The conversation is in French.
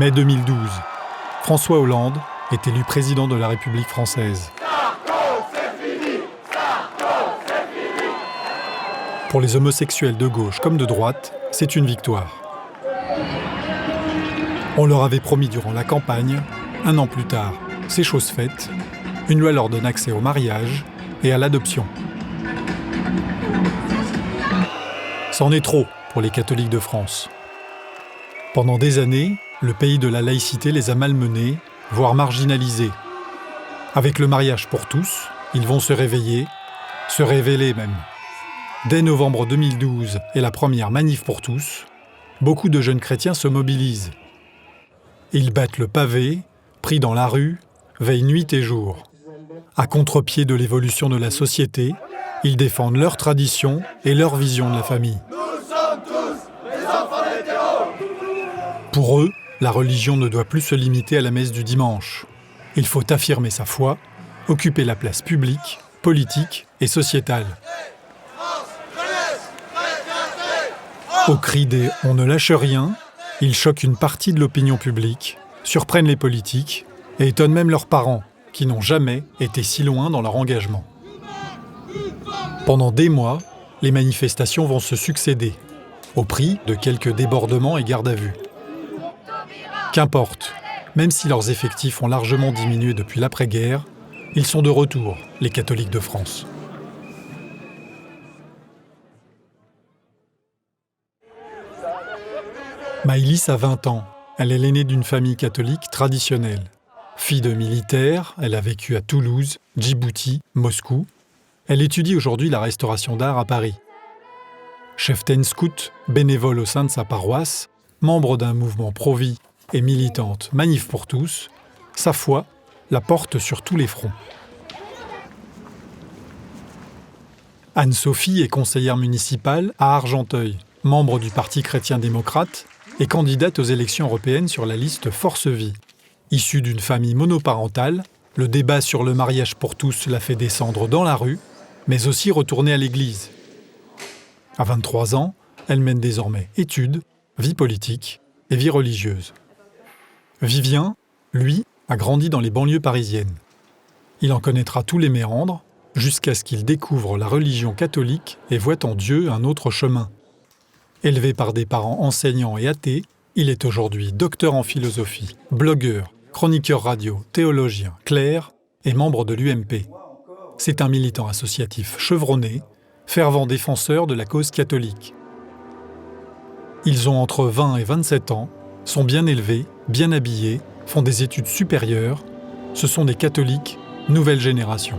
Mai 2012, François Hollande est élu président de la République française. Pour les homosexuels de gauche comme de droite, c'est une victoire. On leur avait promis durant la campagne, 1 an plus tard, c'est chose faite, une loi leur donne accès au mariage et à l'adoption. C'en est trop pour les catholiques de France. Pendant des années, le pays de la laïcité les a malmenés, voire marginalisés. Avec le mariage pour tous, ils vont se réveiller, se révéler même. Dès novembre 2012 et la première manif pour tous, beaucoup de jeunes chrétiens se mobilisent. Ils battent le pavé, prient dans la rue, veillent nuit et jour. À contre-pied de l'évolution de la société, ils défendent leur tradition et leur vision de la famille. Nous sommes tous les enfants des terreaux. Pour eux, la religion ne doit plus se limiter à la messe du dimanche. Il faut affirmer sa foi, occuper la place publique, politique et sociétale. Au cri des « on ne lâche rien », ils choquent une partie de l'opinion publique, surprennent les politiques et étonnent même leurs parents, qui n'ont jamais été si loin dans leur engagement. Pendant des mois, les manifestations vont se succéder, au prix de quelques débordements et gardes à vue. Qu'importe, même si leurs effectifs ont largement diminué depuis l'après-guerre, ils sont de retour, les catholiques de France. Maëlys a 20 ans. Elle est l'aînée d'une famille catholique traditionnelle. Fille de militaire, elle a vécu à Toulouse, Djibouti, Moscou. Elle étudie aujourd'hui la restauration d'art à Paris. Cheftaine scout, bénévole au sein de sa paroisse, membre d'un mouvement pro-vie et militante Manif pour tous, sa foi la porte sur tous les fronts. Anne-Sophie est conseillère municipale à Argenteuil, membre du Parti chrétien-démocrate et candidate aux élections européennes sur la liste Force Vie. Issue d'une famille monoparentale, le débat sur le mariage pour tous l'a fait descendre dans la rue, mais aussi retourner à l'église. À 23 ans, elle mène désormais études, vie politique et vie religieuse. Vivien, lui, a grandi dans les banlieues parisiennes. Il en connaîtra tous les méandres, jusqu'à ce qu'il découvre la religion catholique et voit en Dieu un autre chemin. Élevé par des parents enseignants et athées, il est aujourd'hui docteur en philosophie, blogueur, chroniqueur radio, théologien, clerc et membre de l'UMP. C'est un militant associatif chevronné, fervent défenseur de la cause catholique. Ils ont entre 20 et 27 ans, sont bien élevés, bien habillés, font des études supérieures. Ce sont des catholiques nouvelle génération.